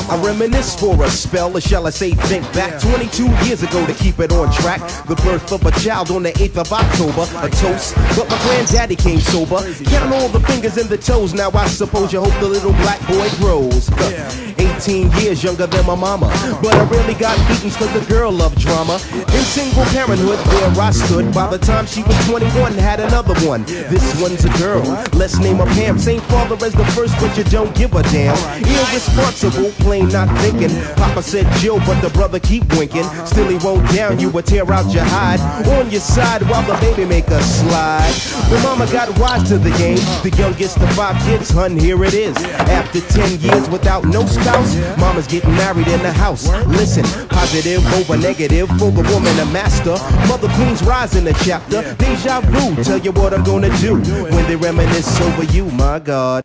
I reminisce for a spell, or shall I say think back 22 years ago to keep it on track. The birth of a child on the 8th of October, a toast, but my granddaddy came sober. Count all the fingers and the toes, now I suppose you hope the little black boy grows. 18 years younger than my mama, but I really got beaten cause the girl loved drama. In single parenthood, there I stood. By the time she was 21, had another one. This one's a girl, let's name her Pam. Same father as the first, but you don't give a damn. Irresponsible, plain not thinking. Papa said Joe, but the brother keep winking. Still he won't down you or tear out your hide. On your side while the baby make a slide. When mama got wise to the game, the youngest of 5 kids, hun, here it is. After 10 years without no spouse, mama's getting married in the house. Listen, positive over negative for the woman a master. Mother Queen's rise in the chapter. Deja vu, tell you what I'm gonna do when they reminisce over you, my God.